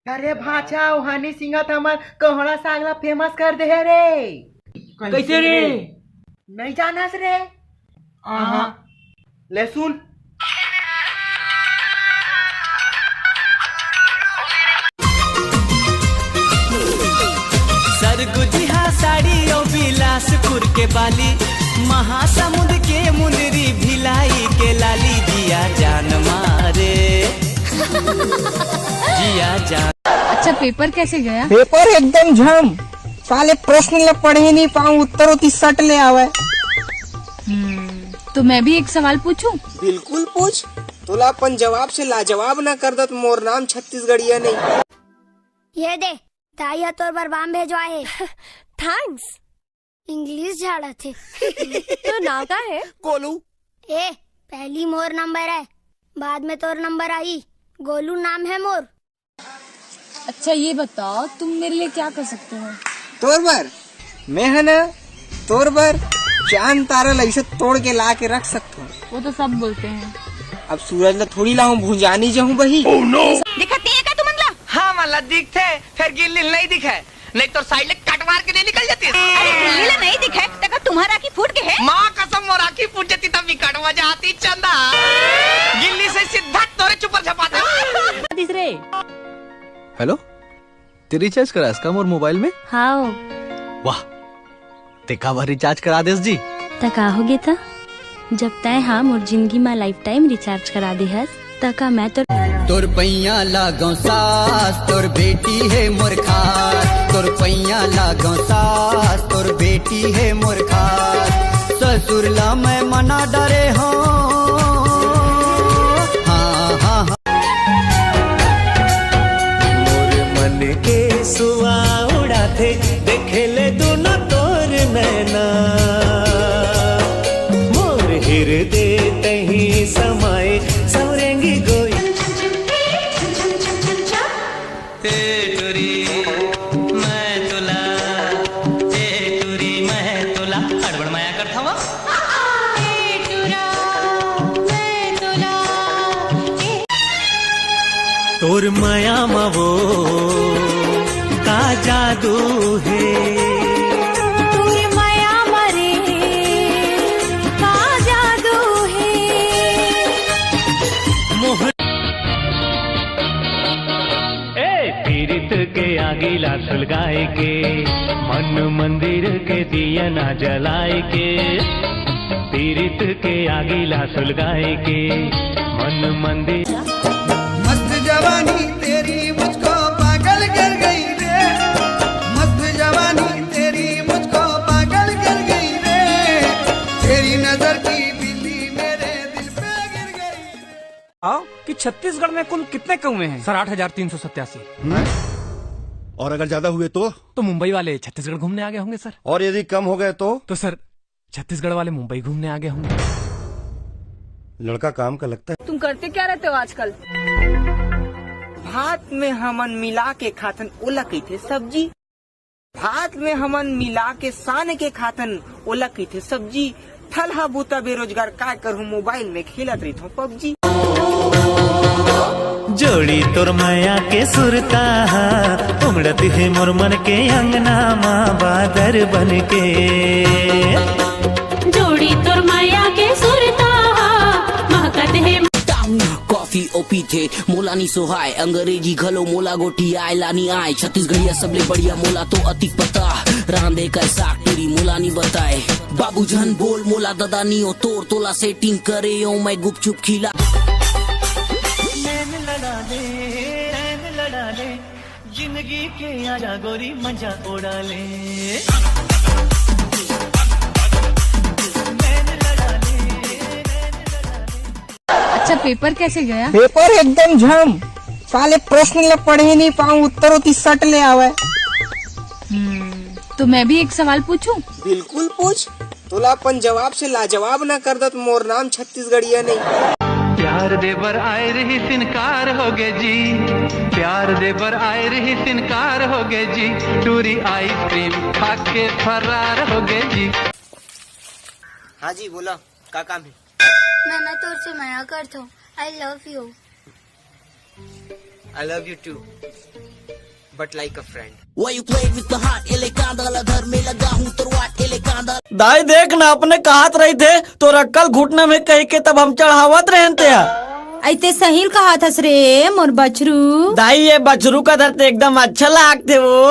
अरे भाचा हनी सिंह हमार कोहड़ा सागला फेमस कर दे रे। कैसे रे? नहीं जानस रे? ले सुन। सरगुजिहा साड़ी ओ बिलासपुर के बाली, महासमुंद के मुंदरी भिलाई के लाली, जिया जान मारे जिया जान। अच्छा पेपर कैसे गया? पेपर एकदम झम। साले प्रश्न ले पढ़ ही नहीं पाऊँ, उत्तर होती सट ले आवे। तो मैं भी एक सवाल पूछूं? बिल्कुल पूछ। तोला अपन जवाब से लाजवाब न कर दत मोर नाम छत्तीसगढ़िया नहीं। ये दे ताई तोर बर बाम भेजवाए। थैंक्स। इंग्लिश झाड़ा थे। तो नाम का है? गोलू। ए पहली मोर नंबर है, बाद में तोर नंबर आई। गोलू नाम है मोर। अच्छा ये बताओ तुम मेरे लिए क्या कर सकते हो? तोर बर मैं है ना, तोर बर चांद तारा ऐसे तोड़ के ला के रख सकता हूँ। वो तो सब बोलते हैं। अब सूरज ला थोड़ी लाऊं, भुंजानी जाऊं बही। oh, no! दिखती है क्या तू मंगला? हाँ मला दिखते, फिर गिल्ली नहीं दिखे, नहीं तो साइड ले कट मार के नहीं निकल जाती। अरे गिल्ली नहीं दिखे तक तुम्हारा की फूट के है। माँ कसम मोरा की फूट जाती तब भी कट मजा आती चंदा। गिल्ली से सीधा तोरे चुपर छपाता। हेलो, ते रिचार्ज करा इसका मोर मोबाइल में? हाँ वाह, ते का बार रिचार्ज करा देस जी? तका हो गया था जब तय हाँ मोर जिंदगी में लाइफ टाइम रिचार्ज करा दे हस तका मैं तो। तोर पैया लागो सास, तोर बेटी है मोर खास। तोर पैया लागो सास, तोर बेटी है मोर खास। ससुर ला मैं मना डरे हो। हाँ हाँ हाँ। मोर मन के सुआ उड़ाते देखे ले दोनों तोर नैना। मोर हृदय तही समाए सौरेंगी गोई। मैं तुला हड़बड़ माया करता हुआ। तोर माया मवो का जादू है। तोर माया मरे का जादू है। पीरित के आगीला सुलगाए के, मन मंदिर के दिया ना जलाए के। पीरित के आगीला सुलगाए के, मन मंदिर। मस्त जवानी तेरी मुझको पागल कर गई रे। मस्त जवानी तेरी मुझको पागल कर गई रे। तेरी नजर की बिल्ली मेरे दिल पे गिर गई। आओ कि छत्तीसगढ़ में कुल कितने कौवे हैं? सर 8,387। और अगर ज्यादा हुए तो मुंबई वाले छत्तीसगढ़ घूमने आ गए होंगे सर। और यदि कम हो गए तो सर छत्तीसगढ़ वाले मुंबई घूमने आ गए होंगे। लड़का काम का लगता है। तुम करते क्या रहते हो आजकल? भात में हमन मिला के खातन ओला कही थे सब्जी। भात में हमन मिला के सान के खातन ओला कही थे सब्जी। ठलहा बूता बेरोजगार का करूँ, मोबाइल में खेलत रही हूँ पबजी। जोड़ी तोर माया के सुरता उमड़ती है मोर मन के अंगना माँ बादर बन के। जोड़ी तोर माया के सुरता महकत है। कॉफी ओपी थे मोलानी सोहाय, अंग्रेजी घलो मोला गोटी आय लानी आय। छत्तीसगढ़िया सबले बढ़िया मोला तो अतिक पता, रांधे कैसा तेरी मोलानी बताए। बाबू जन बोल मोला ददानी ओ तोर तोला सेटिंग करे ओ मैं गुपचुप खिला। नैन लड़ा ले जिंदगी के आजा गोरी मजा उड़ा ले। अच्छा पेपर कैसे गया? पेपर एकदम झम। साले प्रश्न ले पढ़ ही नहीं पाऊँ, उत्तर होती सट ले आवे। तो मैं भी एक सवाल पूछूं? बिल्कुल पूछ। तोला अपन जवाब से लाजवाब न कर दत मोर नाम छत्तीसगढ़िया नहीं। प्यार दे बर आए रही सिनकार हो गए जी। प्यार दे बर आए रही सिनकार हो गए जी। टूरी आइसक्रीम खा के फरार हो गए जी। हाँ जी बोला, क्या काम है? मैं तोर से माया करता हूँ। I love you. I love you too, but like a friend. Why you play with the heart? एले कांदा धर में लगा हूँ तुरवाट एले कांदा। दाई देख ना अपने कहत रही थे तो रक्कल घुटने में कह के तब हम चढ़ावत रहते हैं। ऐते सहील कहा था रे मोर बछरू। दाई ये बछरू का धरते एकदम अच्छा लागते वो।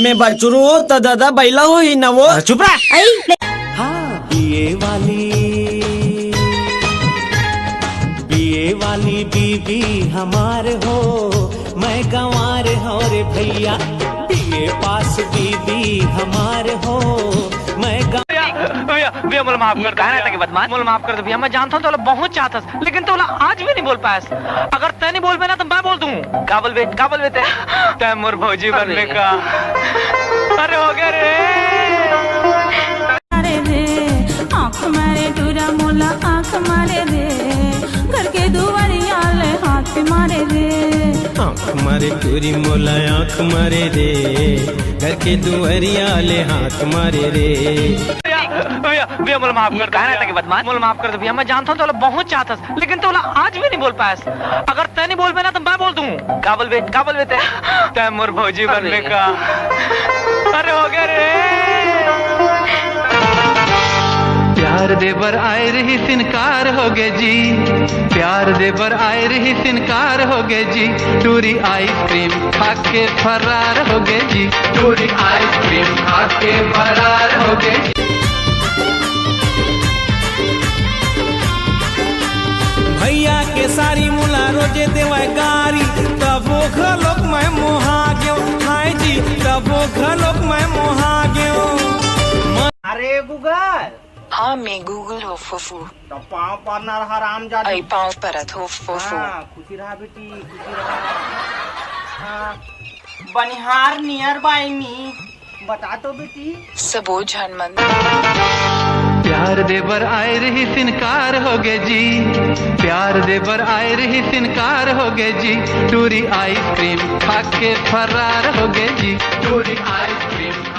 मैं बछरू तो दादा बैला हो ही ना वो। चुप रहा। हाँ बीए वाली बीबी हमारे हो, मैं गंवार हो रे भैया। बीए पास बीबी हमारे हो, मैं भैया मोला माफ कर दे ना, बदमाश मोला माफ कर दे भैया। मैं जानता हूँ तो बहुत चाहता था, लेकिन तो आज भी नहीं बोल पाया। अगर तय नहीं बोल पाया ना तो मैं बोल दूँ। का बोल बे तय मोर भौजी बनने का। अरे हो गया रे। अरे रे आँख मारे दूरा मोला आँख मारे रे, घर के दुआरिया ले हाथ मारे रे। आँख मारे तुरी मोला आँख मारे रे, घर के दुआरिया ले हाथ मारे रे। भैया मोला माफ कर दे ना, बदमाश मोला माफ कर दे भैया। मैं जानता हूँ तो बहुत चाहता था, लेकिन तो आज भी नहीं बोल पाया। अगर तय नहीं बोल पाया ना तो मैं बोल दूँ। का बोल बे तय मोर भौजी बनने का। अरे हो गया रे। प्यार देवर आए रही सिनकार हो गए जी, प्यार देवर आए रही सिनकार हो गए जी। टूरी आइसक्रीम खा के फरार हो गए जी, टूरी आइसक्रीम खा के फरार हो गए जी। भैया के सारी मुला रोजे देवाय गारी, तब वो घलोक मैं मोहा गयो। हाय जी तब वो घलोक मैं मोहा गयो। अरे गूगल। हाँ मैं गूगल हो फुफू। तो पाँव परना रहा राम जादू। आई पाँव परत हो फुफू। खुशी रहा बेटी, खुशी रहा। हाँ बनिहार नियर बाय मी, बता तो बेटी। सबो झनमंद। प्यार देवर आए रही सिनकार हो गए जी, प्यार देवर आए रही सिनकार हो गए जी। टूरी आइसक्रीम खा के फरार हो गए जी, टूरी आइसक्रीम